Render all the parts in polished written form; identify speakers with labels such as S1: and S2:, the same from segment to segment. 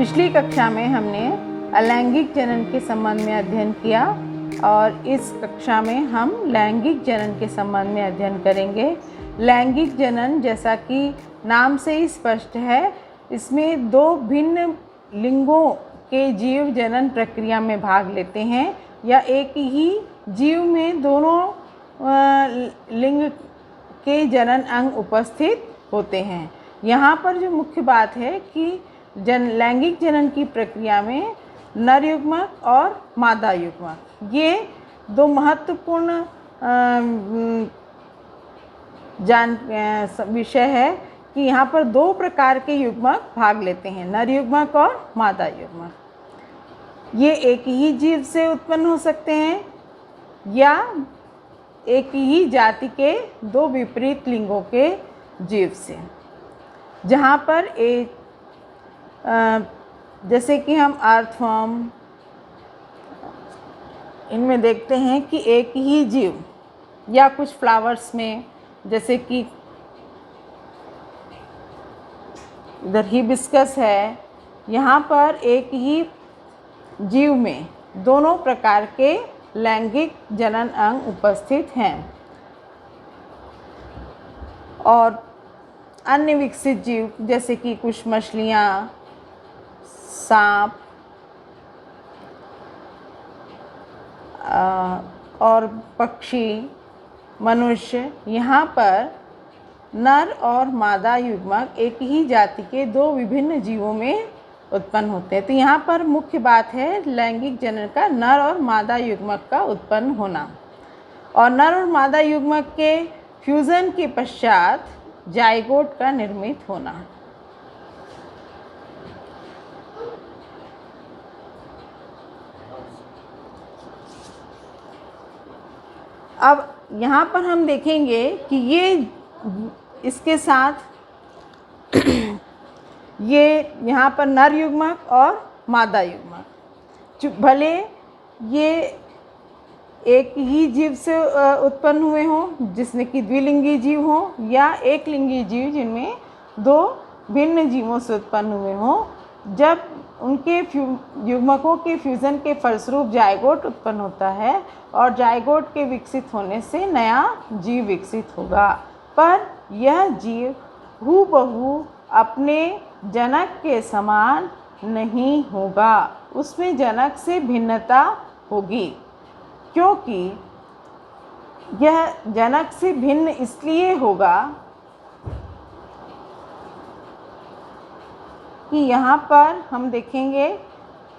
S1: पिछली कक्षा में हमने अलैंगिक जनन के संबंध में अध्ययन किया और इस कक्षा में हम लैंगिक जनन के संबंध में अध्ययन करेंगे। लैंगिक जनन, जैसा कि नाम से ही स्पष्ट है, इसमें दो भिन्न लिंगों के जीव जनन प्रक्रिया में भाग लेते हैं या एक ही जीव में दोनों लिंग के जनन अंग उपस्थित होते हैं। यहाँ पर जो मुख्य बात है कि लैंगिक जनन की प्रक्रिया में नर युग्मक और मादा युग्मक, ये दो महत्वपूर्ण विषय है कि यहाँ पर दो प्रकार के युग्मक भाग लेते हैं, नर युग्मक और मादा युग्मक। ये एक ही जीव से उत्पन्न हो सकते हैं या एक ही जाति के दो विपरीत लिंगों के जीव से। जहाँ पर एक जैसे कि हम अर्थवर्म, इनमें देखते हैं कि एक ही जीव, या कुछ फ्लावर्स में जैसे कि इधर हिबिस्कस है, यहाँ पर एक ही जीव में दोनों प्रकार के लैंगिक जनन अंग उपस्थित हैं। और अन्य विकसित जीव जैसे कि कुछ मछलियाँ, सांप और पक्षी, मनुष्य, यहाँ पर नर और मादा युग्मक एक ही जाति के दो विभिन्न जीवों में उत्पन्न होते हैं। तो यहाँ पर मुख्य बात है लैंगिक जनन का नर और मादा युग्मक का उत्पन्न होना, और नर और मादा युग्मक के फ्यूज़न के पश्चात जाइगोट का निर्मित होना। अब यहाँ पर हम देखेंगे कि ये इसके साथ ये यहाँ पर नर युग्मक और मादा युग्मक, भले ये एक ही जीव से उत्पन्न हुए हों जिसमें कि द्विलिंगी जीव हों, या एक लिंगी जीव जिनमें दो भिन्न जीवों से उत्पन्न हुए हों, जब उनके युग्मकों के फ्यूज़न के फलस्वरूप जाइगोट उत्पन्न होता है और जाइगोट के विकसित होने से नया जीव विकसित होगा। पर यह जीव हूबहू अपने जनक के समान नहीं होगा, उसमें जनक से भिन्नता होगी। क्योंकि यह जनक से भिन्न इसलिए होगा कि यहाँ पर हम देखेंगे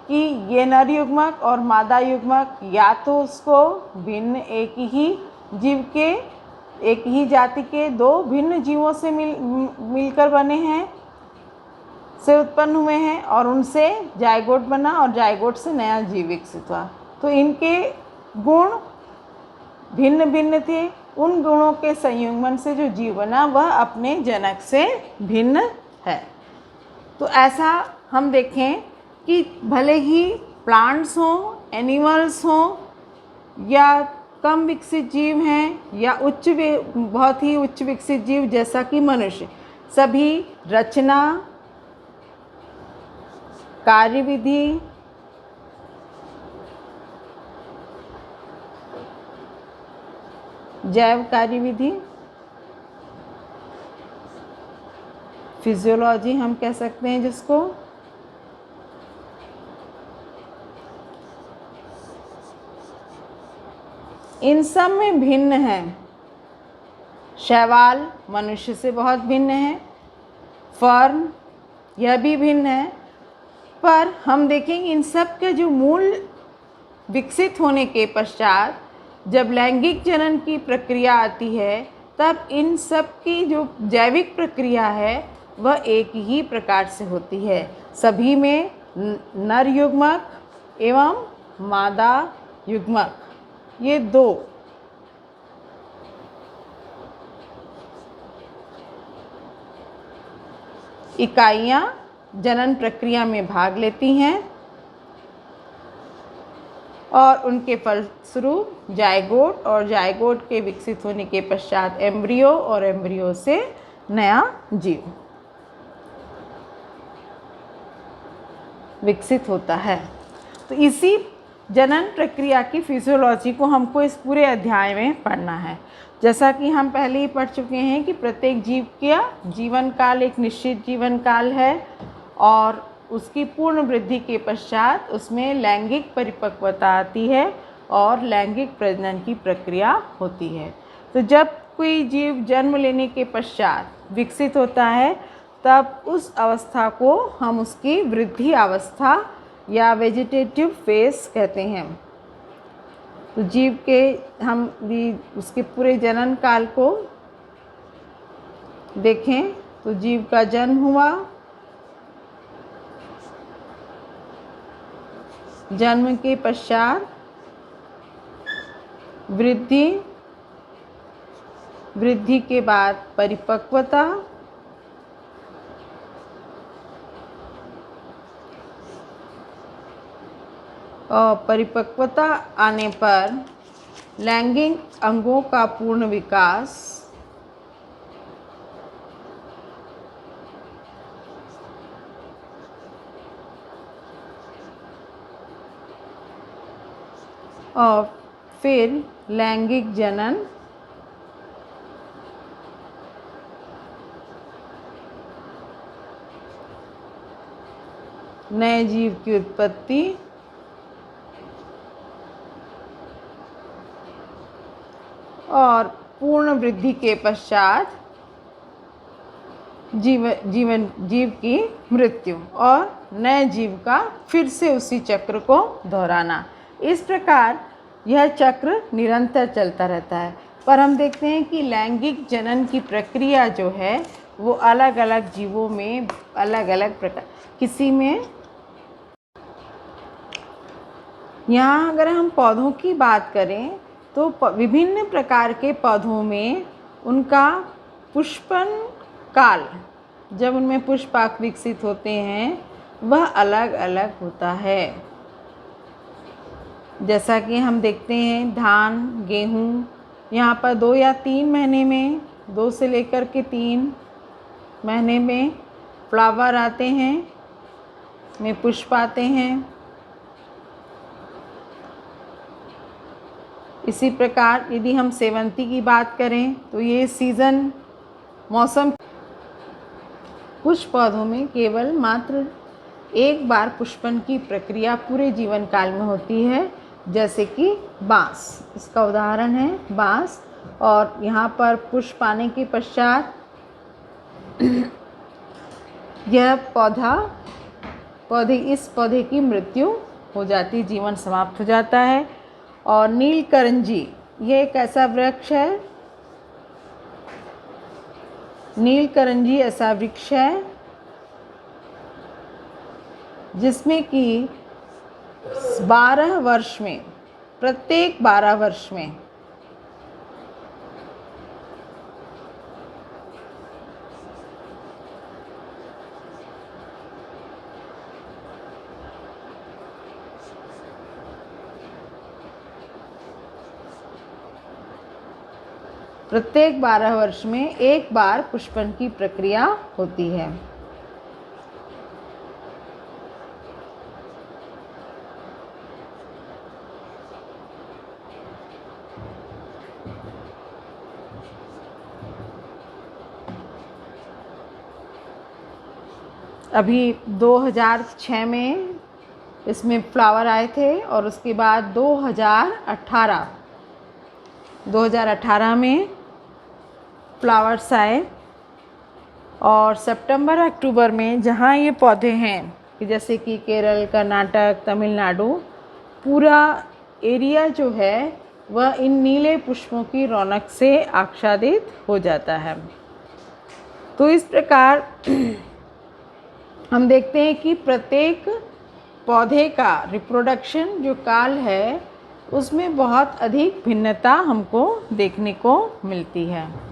S1: कि ये नर युग्मक और मादा युग्मक या तो उसको भिन्न एक ही जीव के, एक ही जाति के दो भिन्न जीवों से मिलकर बने हैं, से उत्पन्न हुए हैं और उनसे जाइगोट बना और जाइगोट से नया जीव विकसित हुआ। तो इनके गुण भिन्न भिन्न थे। उन गुणों के संयुग्मन से जो जीव बना वह अपने जनक से भिन्न है। तो ऐसा हम देखें कि भले ही प्लांट्स हों, एनिमल्स हों, या कम विकसित जीव हैं या बहुत ही उच्च विकसित जीव जैसा कि मनुष्य, सभी रचना, कार्यविधि, जैव कार्यविधि, फिजियोलॉजी हम कह सकते हैं जिसको, इन सब में भिन्न है। शैवाल मनुष्य से बहुत भिन्न है, फर्न यह भी भिन्न है। पर हम देखेंगे इन सब के जो मूल विकसित होने के पश्चात जब लैंगिक जनन की प्रक्रिया आती है, तब इन सब की जो जैविक प्रक्रिया है वह एक ही प्रकार से होती है। सभी में नर युग्मक एवं मादा युग्मक, ये दो इकाइयाँ जनन प्रक्रिया में भाग लेती हैं और उनके फलस्वरूप जाइगोट और जाइगोट के विकसित होने के पश्चात एम्ब्रियो और एम्ब्रियो से नया जीव। विकसित होता है। तो इसी जनन प्रक्रिया की फिजियोलॉजी को हमको इस पूरे अध्याय में पढ़ना है। जैसा कि हम पहले ही पढ़ चुके हैं कि प्रत्येक जीव का जीवन काल एक निश्चित जीवन काल है और उसकी पूर्ण वृद्धि के पश्चात उसमें लैंगिक परिपक्वता आती है और लैंगिक प्रजनन की प्रक्रिया होती है। तो जब कोई जीव जन्म लेने के पश्चात विकसित होता है तब उस अवस्था को हम उसकी वृद्धि अवस्था या वेजिटेटिव फेज कहते हैं। तो जीव के हम भी उसके पूरे जनन काल को देखें तो जीव का जन्म हुआ, जन्म के पश्चात वृद्धि, वृद्धि के बाद परिपक्वता, और परिपक्वता आने पर लैंगिक अंगों का पूर्ण विकास, और फिर लैंगिक जनन, नए जीव की उत्पत्ति, और पूर्ण वृद्धि के पश्चात जीव की मृत्यु और नए जीव का फिर से उसी चक्र को दोहराना। इस प्रकार यह चक्र निरंतर चलता रहता है। पर हम देखते हैं कि लैंगिक जनन की प्रक्रिया जो है वो अलग अलग जीवों में अलग अलग प्रकार, किसी में, यहाँ अगर हम पौधों की बात करें तो विभिन्न प्रकार के पौधों में उनका पुष्पन काल, जब उनमें पुष्पाक विकसित होते हैं, वह अलग अलग होता है। जैसा कि हम देखते हैं धान, गेहूँ, यहाँ पर 2 या 3 महीने में, 2 से लेकर के 3 महीने में फ्लावर आते हैं, में पुष्प आते हैं। इसी प्रकार यदि हम सेवंती की बात करें तो ये सीज़न, मौसम, कुछ पौधों में केवल मात्र एक बार पुष्पन की प्रक्रिया पूरे जीवन काल में होती है, जैसे कि बांस, इसका उदाहरण है बांस। और यहाँ पर पुष्प आने के पश्चात यह इस पौधे की मृत्यु हो जाती, जीवन समाप्त हो जाता है। और नीलकरंजी, ये एक ऐसा वृक्ष है, नीलकरंजी ऐसा वृक्ष है जिसमें कि 12 वर्ष में, प्रत्येक 12 वर्ष में एक बार पुष्पन की प्रक्रिया होती है। अभी 2006 में इसमें फ्लावर आए थे और उसके बाद 2018 में फ्लावर्स आए। और सितंबर अक्टूबर में जहाँ ये पौधे हैं कि जैसे कि केरल, कर्नाटक, तमिलनाडु, पूरा एरिया जो है वह इन नीले पुष्पों की रौनक से आच्छादित हो जाता है। तो इस प्रकार हम देखते हैं कि प्रत्येक पौधे का रिप्रोडक्शन जो काल है उसमें बहुत अधिक भिन्नता हमको देखने को मिलती है।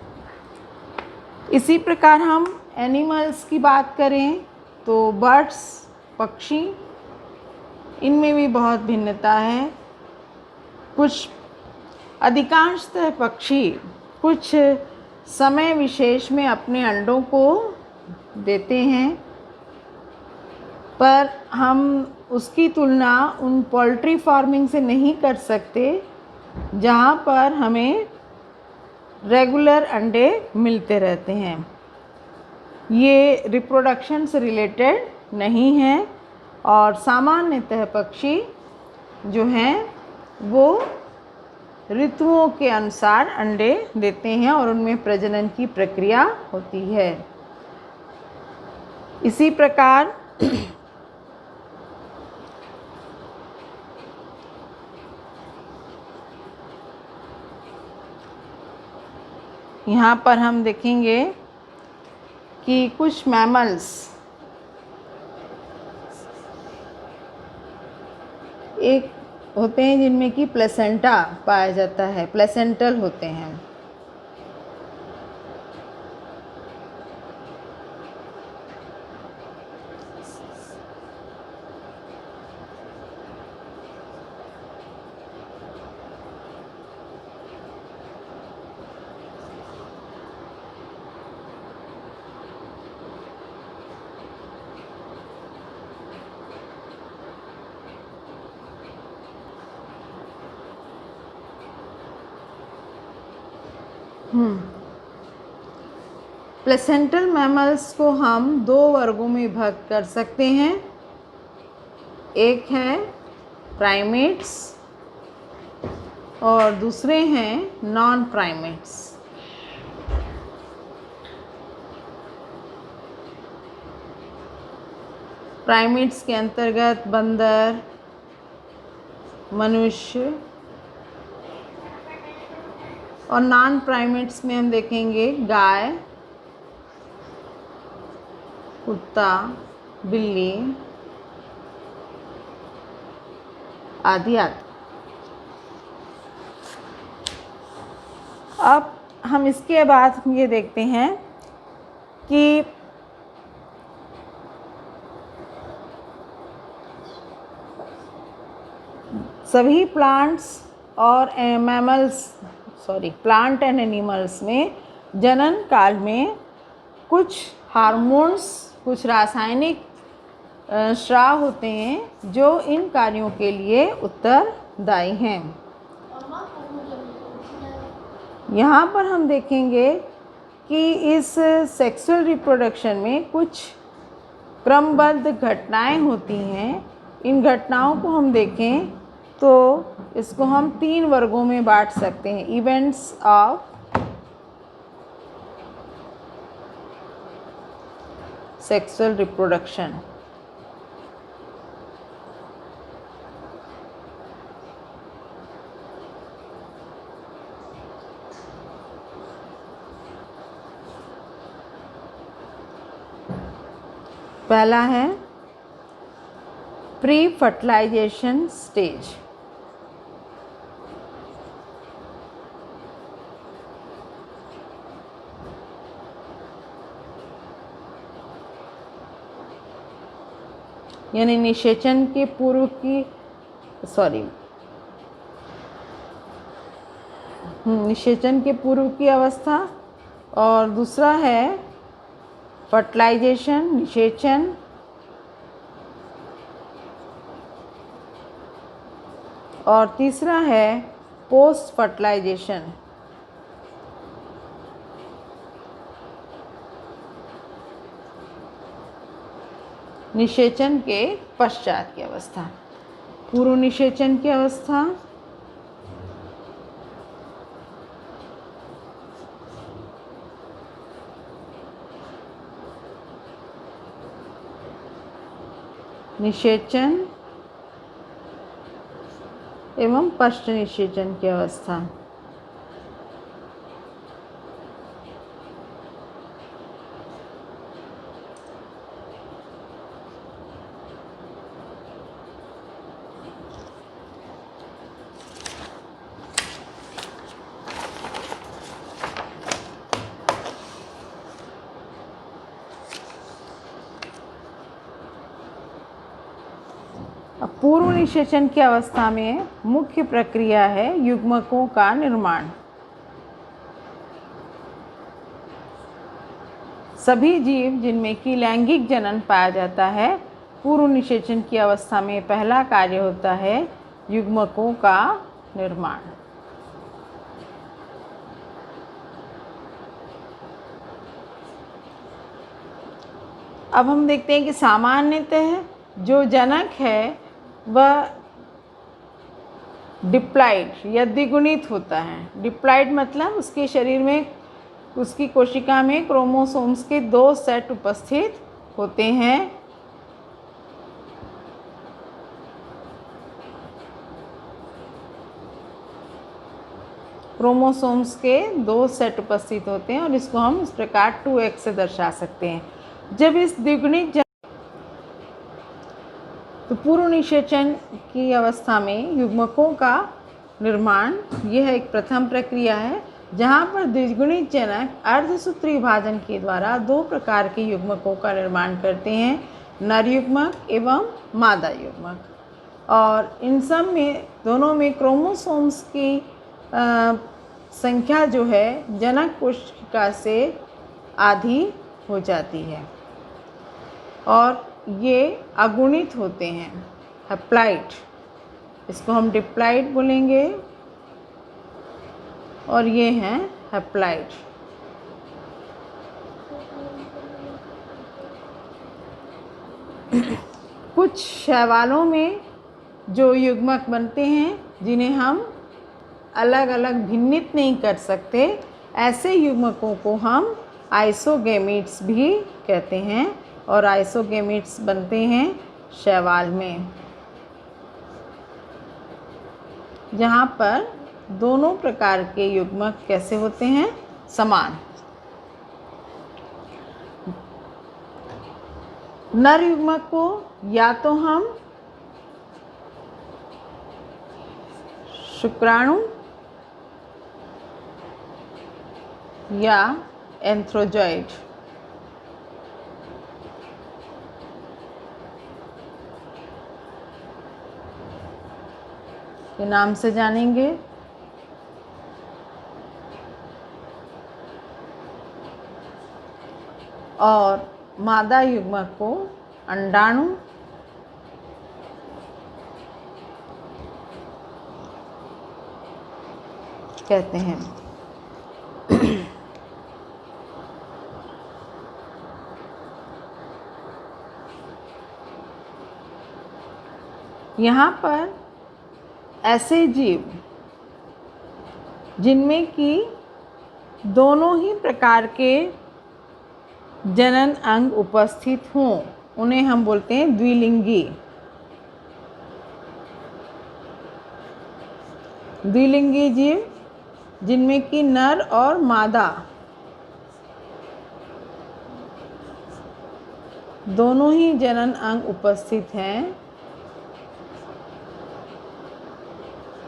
S1: इसी प्रकार हम एनिमल्स की बात करें तो बर्ड्स, पक्षी, इनमें भी बहुत भिन्नता है। कुछ अधिकांशतः पक्षी कुछ समय विशेष में अपने अंडों को देते हैं पर हम उसकी तुलना उन पोल्ट्री फार्मिंग से नहीं कर सकते जहाँ पर हमें रेगुलर अंडे मिलते रहते हैं। ये रिप्रोडक्शन से रिलेटेड नहीं है और सामान्यतः पक्षी जो हैं वो ऋतुओं के अनुसार अंडे देते हैं और उनमें प्रजनन की प्रक्रिया होती है। इसी प्रकार यहाँ पर हम देखेंगे कि कुछ मैमल्स एक होते हैं जिनमें कि प्लेसेंटा पाया जाता है, प्लेसेंटल होते हैं। प्लेसेंटल मैमल्स को हम दो वर्गों में विभक्त कर सकते हैं। एक है प्राइमेट्स और दूसरे हैं नॉन प्राइमेट्स। प्राइमेट्स के अंतर्गत बंदर, मनुष्य और नॉन प्राइमेट्स में हम देखेंगे गाय, कुत्ता, बिल्ली आदि आदि। अब हम इसके बाद ये देखते हैं कि सभी प्लांट्स और प्लांट एंड एनिमल्स में जनन काल में कुछ हार्मोन्स, कुछ रासायनिक स्राव होते हैं जो इन कार्यों के लिए उत्तरदायी हैं। यहाँ पर हम देखेंगे कि इस सेक्सुअल रिप्रोडक्शन में कुछ क्रमबद्ध घटनाएं होती हैं। इन घटनाओं को हम देखें तो इसको हम 3 वर्गों में बांट सकते हैं। Events of sexual reproduction. पहला है प्री फर्टिलाइजेशन स्टेज। यानी निषेचन के पूर्व की निषेचन के पूर्व की अवस्था, और दूसरा है फर्टिलाइजेशन, निषेचन, और तीसरा है पोस्ट फर्टिलाइजेशन। निषेचन के पश्चात की अवस्था। पूर्व निषेचन की अवस्था, निषेचन एवं पश्च निषेचन की अवस्था। पूर्व निषेचन की अवस्था में मुख्य प्रक्रिया है युग्मकों का निर्माण। सभी जीव जिनमें कि लैंगिक जनन पाया जाता है पूर्व निषेचन की अवस्था में पहला कार्य होता है युग्मकों का निर्माण। अब हम देखते हैं कि सामान्यतः जो जनक है वह डिप्लॉइड या द्विगुणित होता है। डिप्लॉइड मतलब उसके शरीर में, उसकी कोशिका में क्रोमोसोम्स के 2 सेट उपस्थित होते हैं। क्रोमोसोम्स के 2 सेट उपस्थित होते हैं और इसको हम इस प्रकार 2x से दर्शा सकते हैं। जब इस द्विगुणित तो पूर्व निषेचन की अवस्था में युग्मकों का निर्माण, यह एक प्रथम प्रक्रिया है जहाँ पर द्विगुणित जनक अर्धसूत्री विभाजन के द्वारा 2 प्रकार के युग्मकों का निर्माण करते हैं, नर युग्मक एवं मादा युग्मक। और इन सब में दोनों में क्रोमोसोम्स की संख्या जो है जनक कोशिका से आधी हो जाती है और ये अगुणित होते हैं, हैप्लॉइड। इसको हम डिप्लॉइड बोलेंगे और ये हैं हैप्लॉइड। कुछ शैवालों में जो युग्मक बनते हैं जिन्हें हम अलग अलग भिन्नित नहीं कर सकते, ऐसे युग्मकों को हम आइसोगेमीट्स भी कहते हैं और आइसोगेमीट्स बनते हैं शैवाल में, जहाँ पर दोनों प्रकार के युग्मक कैसे होते हैं, समान। नर युग्मक को या तो हम शुक्राणु या एंथ्रोजॉइड के नाम से जानेंगे। और मादा युग्मक को अंडाणु कहते हैं। यहाँ पर ऐसे जीव जिनमें कि दोनों ही प्रकार के जनन अंग उपस्थित हों, उन्हें हम बोलते हैं द्विलिंगी। द्विलिंगी जीव जिनमें कि नर और मादा दोनों ही जनन अंग उपस्थित हैं,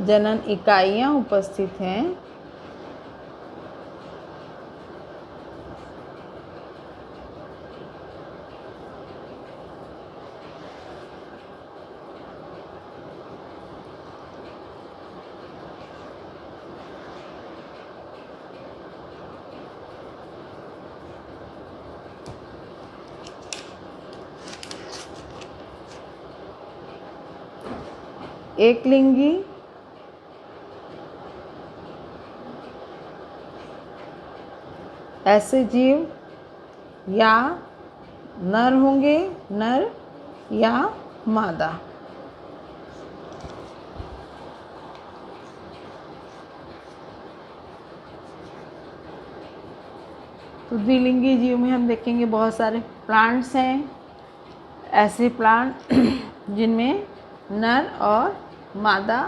S1: जनन इकाइयाँ उपस्थित हैं, एकलिंगी ऐसे जीव या नर होंगे, नर या मादा। तो द्विलिंगी जीव में हम देखेंगे बहुत सारे प्लांट्स हैं, ऐसे प्लांट जिनमें नर और मादा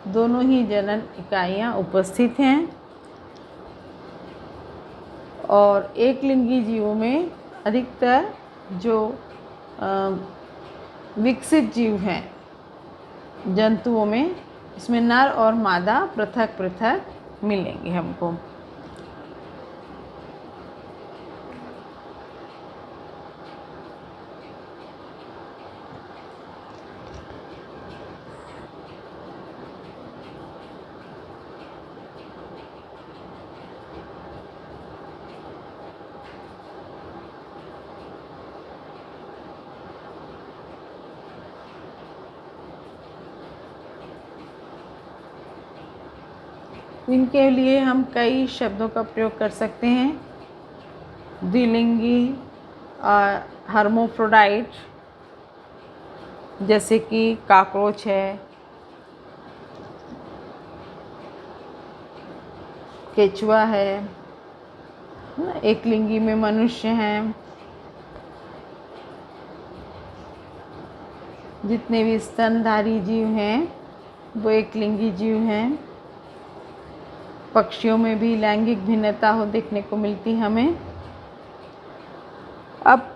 S1: दोनों ही जनन इकाइयाँ उपस्थित हैं। और एकलिंगी जीवों में अधिकतर जो विकसित जीव हैं जंतुओं में, इसमें नर और मादा पृथक पृथक मिलेंगे हमको। इनके लिए हम कई शब्दों का प्रयोग कर सकते हैं। द्विलिंगी हर्मोफ्रोडाइट, जैसे कि कॉकरोच है, केचुआ है, एक लिंगी में मनुष्य हैं। जितने भी स्तनधारी जीव हैं वो एक लिंगी जीव हैं। पक्षियों में भी लैंगिक भिन्नता हो देखने को मिलती हमें। अब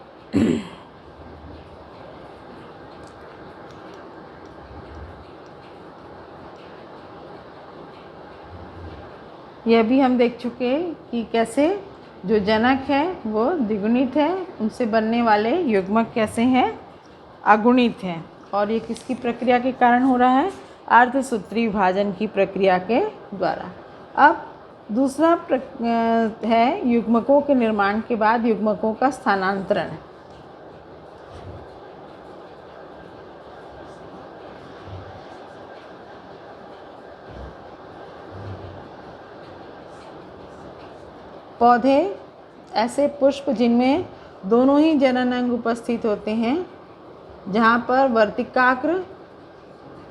S1: यह भी हम देख चुके कि कैसे जो जनक है वो द्विगुणित है, उनसे बनने वाले युग्मक कैसे हैं, अगुणित हैं। और ये किसकी प्रक्रिया के कारण हो रहा है? अर्धसूत्री विभाजन की प्रक्रिया के द्वारा। अब दूसरा है युग्मकों के निर्माण के बाद युग्मकों का स्थानांतरण। पौधे ऐसे पुष्प जिनमें दोनों ही जनन अंग उपस्थित होते हैं, जहाँ पर वर्तिकाग्र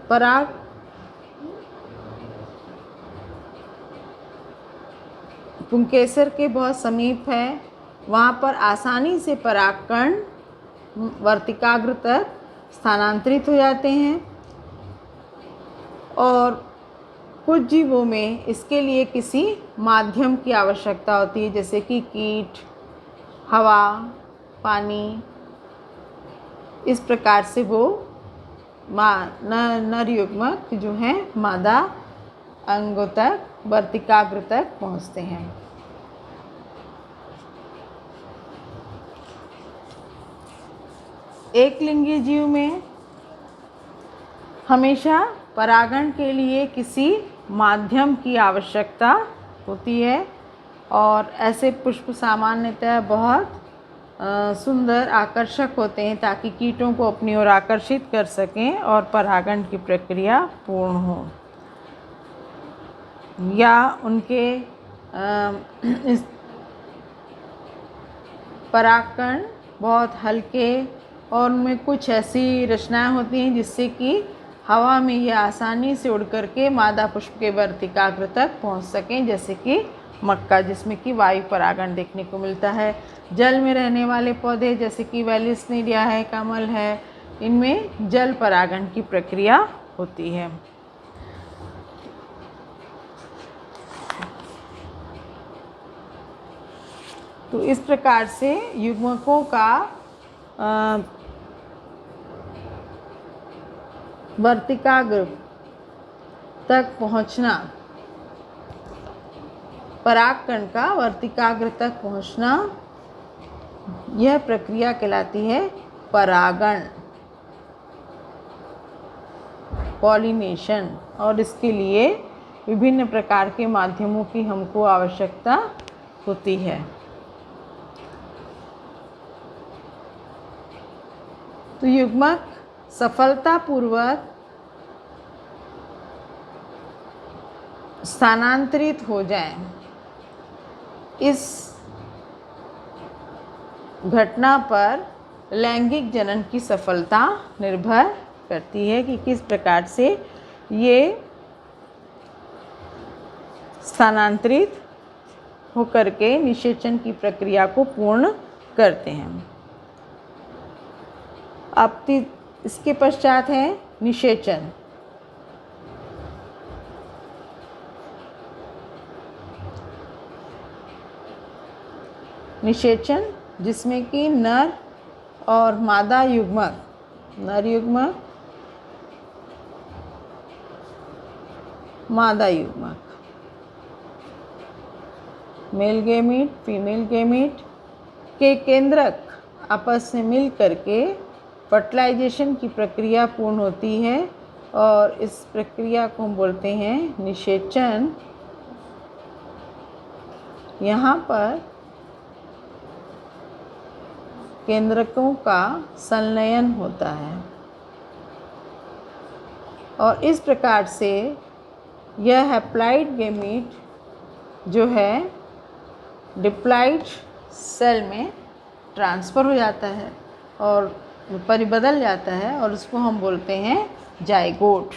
S1: पराग पुंकेसर के बहुत समीप है, वहाँ पर आसानी से परागकण वर्तिकाग्र तक स्थानांतरित हो जाते हैं। और कुछ जीवों में इसके लिए किसी माध्यम की आवश्यकता होती है, जैसे कि कीट, हवा, पानी। इस प्रकार से वो नर युग्मक जो हैं मादा अंगों तक, वर्तिकाग्र तक पहुँचते हैं। एक लिंगी जीव में हमेशा परागण के लिए किसी माध्यम की आवश्यकता होती है, और ऐसे पुष्प सामान्यतः बहुत सुंदर, आकर्षक होते हैं ताकि कीटों को अपनी ओर आकर्षित कर सकें और परागण की प्रक्रिया पूर्ण हो। या उनके इस परागकण बहुत हल्के और उनमें कुछ ऐसी रचनाएं होती हैं जिससे कि हवा में ये आसानी से उड़ करके मादा पुष्प के वर्तिकाग्र तक पहुंच सकें, जैसे कि मक्का, जिसमें कि वायु परागण देखने को मिलता है। जल में रहने वाले पौधे जैसे कि वेलिस्नेरिया है, कमल है, इनमें जल परागण की प्रक्रिया होती है। तो इस प्रकार से युग्मकों का वर्तिकाग्र तक पहुंचना, परागकण का वर्तिकाग्र तक पहुंचना, यह प्रक्रिया कहलाती है परागण, पॉलिनेशन। और इसके लिए विभिन्न प्रकार के माध्यमों की हमको आवश्यकता होती है। तो युग्मक सफलतापूर्वक स्थानांतरित हो जाएं, इस घटना पर लैंगिक जनन की सफलता निर्भर करती है कि किस प्रकार से ये स्थानांतरित होकर के निषेचन की प्रक्रिया को पूर्ण करते हैं। अब इसके पश्चात है निषेचन। निषेचन जिसमें कि नर और मादा युग्मक, नर युग्मक, मादा युग्मक, मेल गेमीट, फीमेल गेमीट के केंद्रक आपस में मिल करके फर्टिलाइजेशन की प्रक्रिया पूर्ण होती है, और इस प्रक्रिया को हम बोलते हैं निषेचन। यहाँ पर केंद्रकों का संलयन होता है, और इस प्रकार से यह हैप्लॉइड गैमीट जो है डिप्लॉइड सेल में ट्रांसफ़र हो जाता है और बदल जाता है और उसको हम बोलते हैं जाइगोट।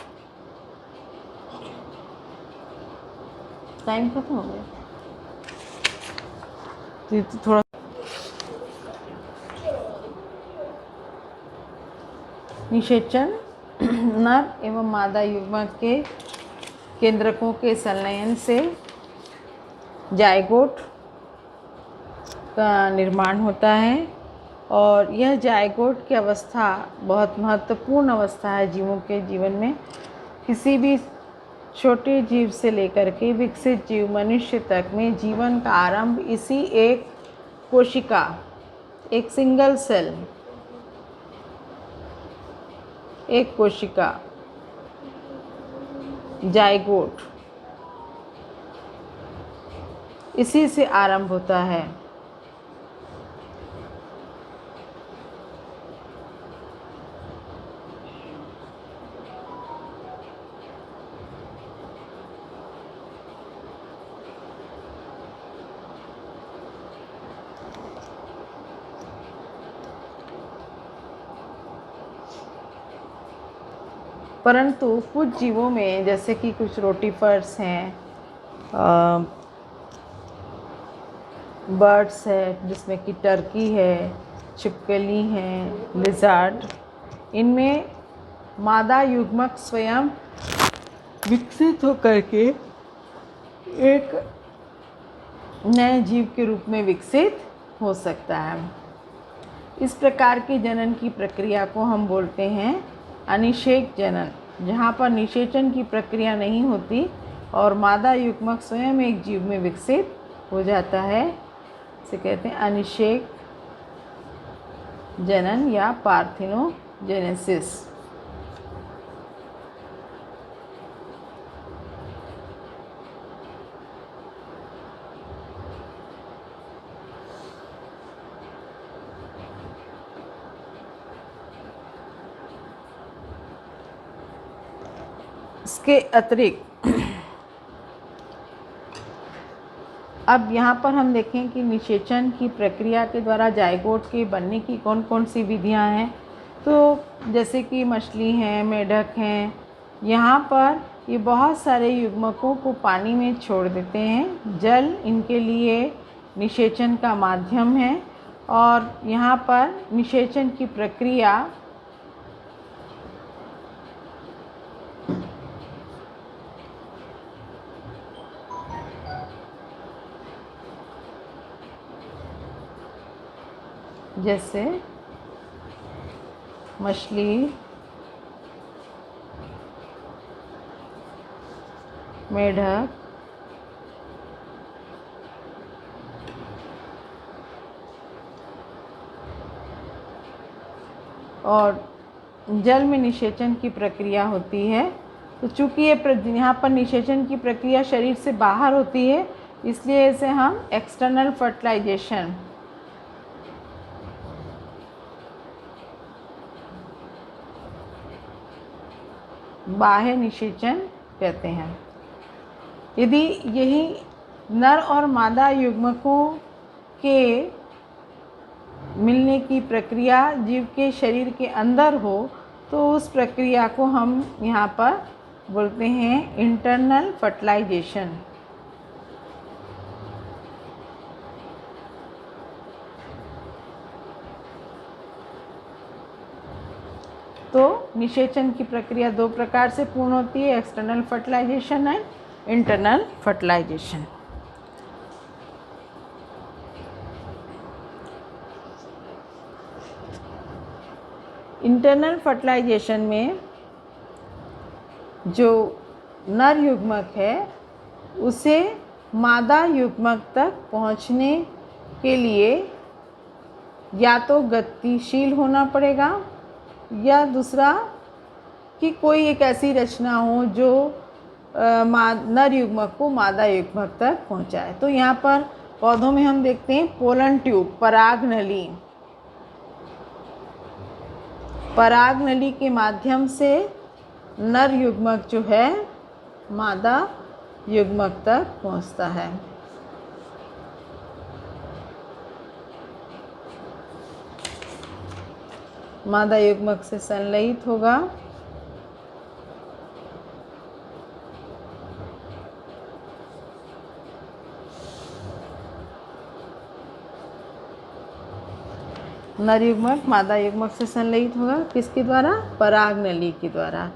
S1: टाइम खत्म हो गया तो थोड़ा निषेचन नर एवं मादा युग्मक के केंद्रकों के संलयन से जाइगोट का निर्माण होता है और यह जाइगोट की अवस्था बहुत महत्वपूर्ण अवस्था है जीवों के जीवन में। किसी भी छोटे जीव से लेकर के विकसित जीव मनुष्य तक में जीवन का आरंभ इसी एक कोशिका, एक सिंगल सेल, एक कोशिका जाइगोट, इसी से आरंभ होता है। परंतु कुछ जीवों में जैसे कि कुछ रोटीफर्स हैं, बर्ड्स है जिसमें कि टर्की है, छिपकली हैं, लिज़ार्ड, इनमें मादा युग्मक स्वयं विकसित होकर के एक नए जीव के रूप में विकसित हो सकता है। इस प्रकार के जनन की प्रक्रिया को हम बोलते हैं अनिषेक जनन, जहाँ पर निषेचन की प्रक्रिया नहीं होती और मादा युग्मक स्वयं एक जीव में विकसित हो जाता है। इसे कहते हैं अनिषेक जनन या पार्थिनोजेनेसिस। इसके अतिरिक्त अब यहाँ पर हम देखें कि निषेचन की प्रक्रिया के द्वारा जाइगोट के बनने की कौन कौन सी विधियाँ हैं। तो जैसे कि मछली हैं, मेढक हैं, यहाँ पर ये बहुत सारे युग्मकों को पानी में छोड़ देते हैं। जल इनके लिए निषेचन का माध्यम है और यहाँ पर निषेचन की प्रक्रिया जैसे मछली, मेढक, और जल में निषेचन की प्रक्रिया होती है। तो चूँकि ये यहाँ पर निषेचन की प्रक्रिया शरीर से बाहर होती है, इसलिए इसे हम एक्सटर्नल फर्टिलाइजेशन बाह्य निषेचन कहते हैं। यदि यही नर और मादा युग्मकों के मिलने की प्रक्रिया जीव के शरीर के अंदर हो तो उस प्रक्रिया को हम यहाँ पर बोलते हैं इंटरनल फर्टिलाइजेशन। तो निषेचन की प्रक्रिया दो प्रकार से पूर्ण होती है, external fertilisation and internal fertilisation. Internal fertilisation में जो नर युग्मक है उसे मादा युग्मक तक पहुंचने के लिए या तो गतिशील होना पड़ेगा या दूसरा कि कोई एक ऐसी रचना हो जो नर युग्मक को मादा युग्मक तक पहुंचाए। तो यहाँ पर पौधों में हम देखते हैं पोलन ट्यूब, परागनली, परागनली के माध्यम से नर युग्मक जो है मादा युग्मक तक पहुंचता है। मादा युग्मक से संलयित होगा, नर युग्मक मादा युग्मक से संलयित होगा किसके द्वारा? पराग नली के द्वारा।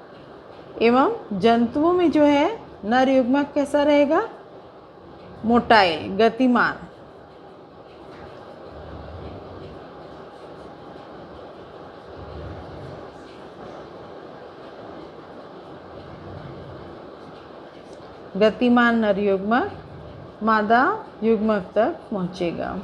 S1: एवं जंतुओं में जो है नर युग्मक कैसा रहेगा? मोटाइल, गतिमान। गतिमान नर युग्मक मादा युग्मक तक पहुंचेगा।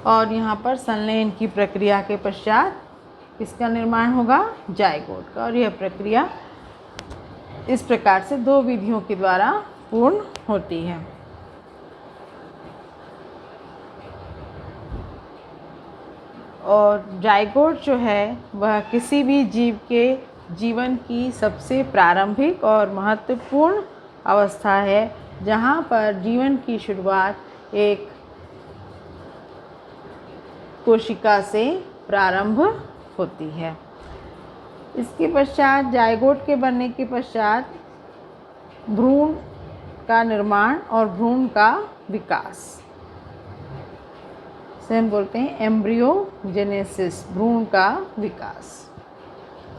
S1: और यहाँ पर संलयन की प्रक्रिया के पश्चात किसका निर्माण होगा? जायगोट का। और यह प्रक्रिया इस प्रकार से 2 विधियों के द्वारा पूर्ण होती है। और जायगोट जो है वह किसी भी जीव के जीवन की सबसे प्रारंभिक और महत्वपूर्ण अवस्था है, जहाँ पर जीवन की शुरुआत एक कोशिका से प्रारंभ होती है। इसके पश्चात जायगोट के बनने के पश्चात भ्रूण का निर्माण और भ्रूण का विकास से हम बोलते हैं एम्ब्रियोजेनेसिस, भ्रूण का विकास।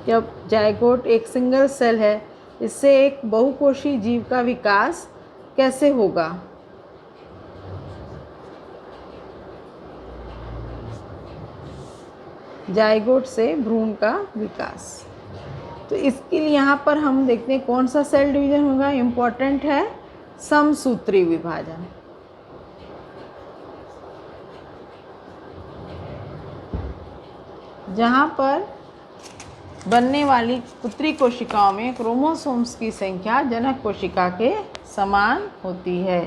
S1: जब जायगोट एक सिंगल सेल है, इससे एक बहुकोषीय जीव का विकास कैसे होगा? जायगोट से भ्रूण का विकास। तो इसके लिए यहाँ पर हम देखते हैं कौन सा सेल डिवीजन होगा। इम्पॉर्टेंट है समसूत्री विभाजन। जहाँ पर बनने वाली पुत्री कोशिकाओं में क्रोमोसोम्स की संख्या जनक कोशिका के समान होती है।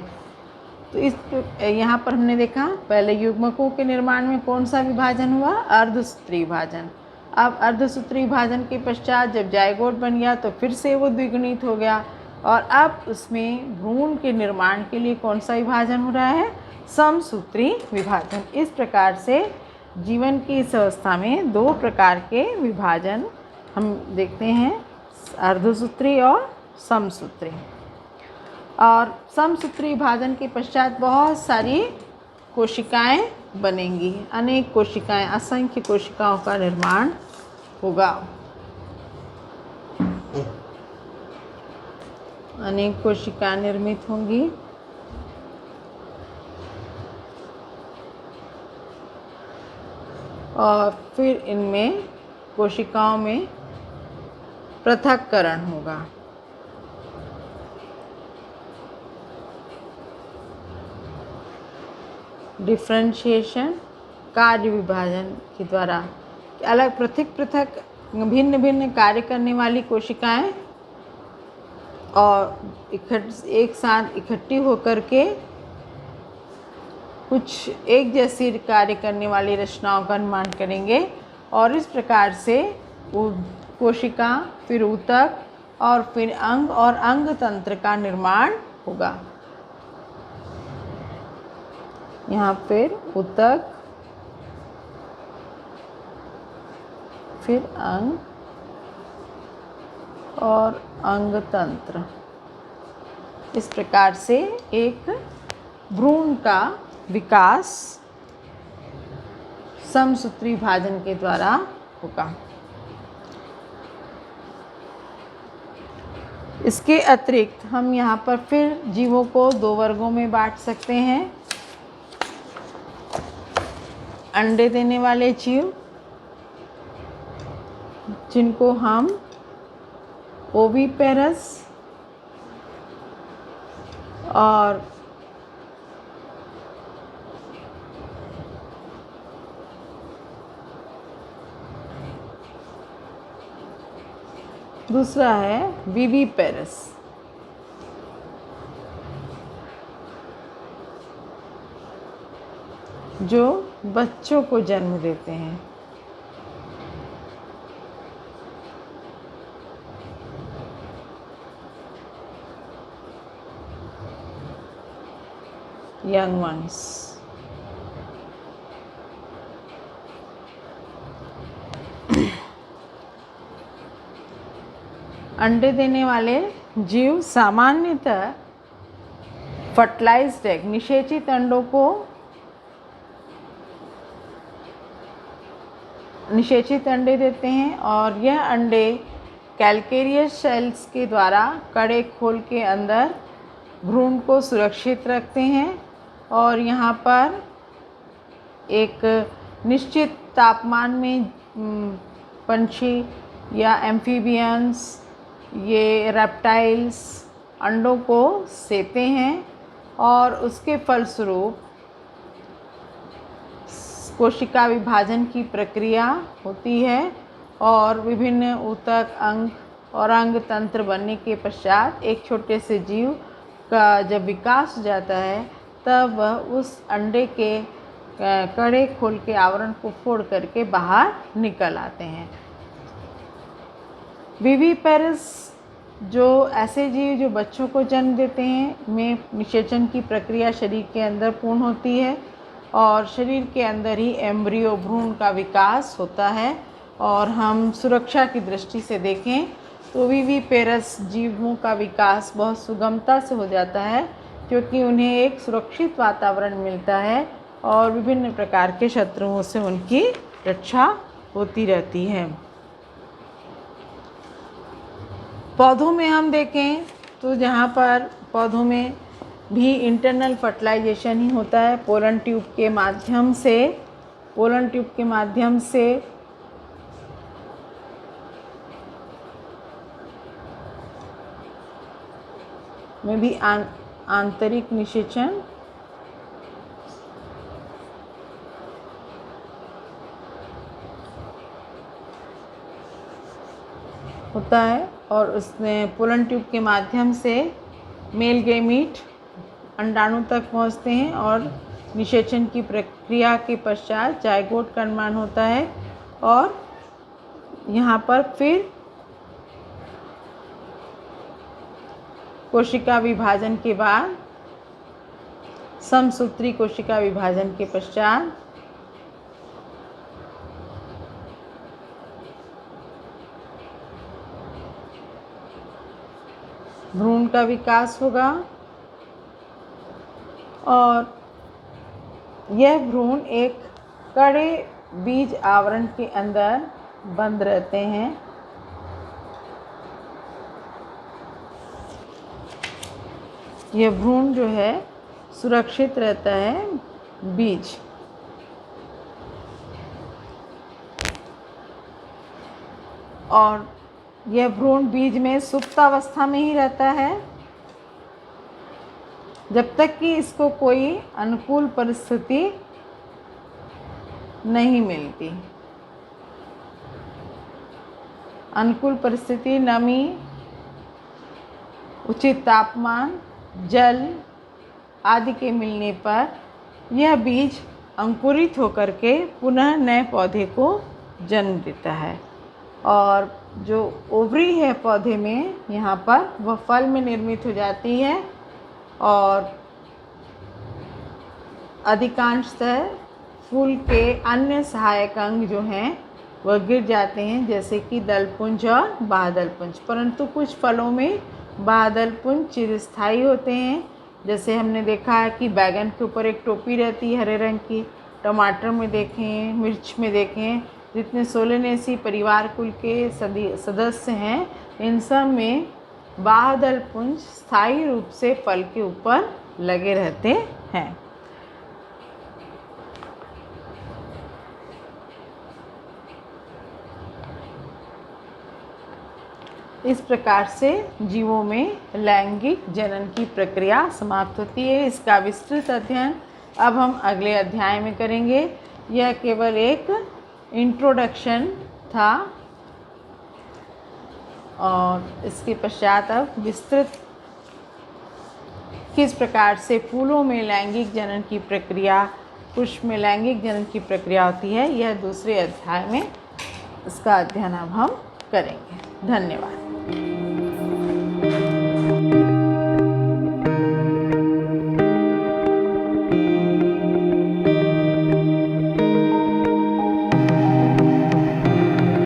S1: तो इस यहाँ पर हमने देखा पहले युग्मकों के निर्माण में कौन सा विभाजन हुआ? अर्धसूत्री विभाजन। अब अर्धसूत्री विभाजन के पश्चात जब जायगोट बन गया तो फिर से वो द्विगुणित हो गया, और अब उसमें भ्रूण के निर्माण के लिए कौन सा विभाजन हो रहा है? समसूत्री विभाजन। इस प्रकार से जीवन की इस अवस्था में 2 प्रकार के विभाजन हम देखते हैं, अर्धसूत्री और समसूत्री। और समसूत्री विभाजन के पश्चात बहुत सारी कोशिकाएं बनेंगी, अनेक कोशिकाएं, असंख्य कोशिकाओं का निर्माण होगा। अनेक कोशिकाएं निर्मित होंगी। और फिर इनमें कोशिकाओं में पृथक्करण होगा। डिफरेंशिएशन, कार्य विभाजन के द्वारा अलग पृथक भिन्न भिन्न कार्य करने वाली कोशिकाएं और एक साथ इकट्ठी होकर के कुछ एक जैसी कार्य करने वाली रचनाओं का निर्माण करेंगे। और इस प्रकार से कोशिका, फिर ऊतक और फिर अंग और अंग तंत्र का निर्माण होगा। यहाँ फिर ऊतक, फिर अंग और अंग तंत्र। इस प्रकार से एक भ्रूण का विकास समसूत्री विभाजन के द्वारा होगा। इसके अतिरिक्त हम यहाँ पर फिर जीवों को 2 वर्गों में बांट सकते हैं। अंडे देने वाले जीव, जिनको हम ओविपेरस और दूसरा है विविपेरस। जो बच्चों को जन्म देते हैं। Young ones. अंडे देने वाले जीव सामान्यतः फर्टिलाइज्ड एग, निषेचित अंडों को, निषेचित अंडे देते हैं और यह अंडे कैल्केरियस शेल्स के द्वारा कड़े खोल के अंदर भ्रूण को सुरक्षित रखते हैं और यहाँ पर एक निश्चित तापमान में पंछी या एम्फीबियंस, ये रेप्टाइल्स अंडों को सेते हैं और उसके फलस्वरूप कोशिका विभाजन की प्रक्रिया होती है और विभिन्न ऊतक, अंग और अंग तंत्र बनने के पश्चात एक छोटे से जीव का जब विकास हो जाता है तब वह उस अंडे के कड़े खोल के आवरण को फोड़ करके बाहर निकल आते हैं। विविपेरस जो ऐसे जीव जो बच्चों को जन्म देते हैं में निषेचन की प्रक्रिया शरीर के अंदर पूर्ण होती है और शरीर के अंदर ही एम्ब्रियो भ्रूण का विकास होता है। और हम सुरक्षा की दृष्टि से देखें तो विविपेरस जीवों का विकास बहुत सुगमता से हो जाता है क्योंकि उन्हें एक सुरक्षित वातावरण मिलता है और विभिन्न प्रकार के शत्रुओं से उनकी रक्षा होती रहती है। पौधों में हम देखें तो जहाँ पर पौधों में भी इंटरनल फर्टिलाइजेशन ही होता है पोलन ट्यूब के माध्यम से। पोलन ट्यूब के माध्यम से में भी आंतरिक निषेचन होता है और उसमें पोलन ट्यूब के माध्यम से मेल गैमीट अंडाणु तक पहुंचते हैं और निषेचन की प्रक्रिया के पश्चात जायगोट का निर्माण होता है और यहाँ पर फिर कोशिका विभाजन के बाद समसूत्री कोशिका विभाजन के पश्चात भ्रूण का विकास होगा और यह भ्रूण एक कड़े बीज आवरण के अंदर बंद रहते हैं। यह भ्रूण जो है सुरक्षित रहता है बीज। और यह भ्रूण बीज में सुप्तावस्था में ही रहता है जब तक कि इसको कोई अनुकूल परिस्थिति नहीं मिलती। अनुकूल परिस्थिति नमी, उचित तापमान, जल आदि के मिलने पर यह बीज अंकुरित होकर के पुनः नए पौधे को जन्म देता है और जो ओवरी है पौधे में यहाँ पर वह फल में निर्मित हो जाती है और अधिकांशतः फूल के अन्य सहायक अंग जो हैं वह गिर जाते हैं जैसे कि दलपुंज और बाह्यदलपुंज। परंतु कुछ फलों में बाह्यदलपुंज चिरस्थायी होते हैं। जैसे हमने देखा है कि बैगन के ऊपर एक टोपी रहती है हरे रंग की, टमाटर में देखें, मिर्च में देखें, जितने सोलेनेसी परिवार कुल के सदस्य हैं इन सब में बाह्यदलपुंज स्थायी रूप से फल के ऊपर लगे रहते हैं। इस प्रकार से जीवों में लैंगिक जनन की प्रक्रिया समाप्त होती है। इसका विस्तृत अध्ययन अब हम अगले अध्याय में करेंगे। यह केवल एक इंट्रोडक्शन था और इसके पश्चात अब विस्तृत किस प्रकार से फूलों में लैंगिक जनन की प्रक्रिया पुरुष में लैंगिक जनन की प्रक्रिया होती है, यह दूसरे अध्याय में इसका अध्ययन अब हम करेंगे। धन्यवाद।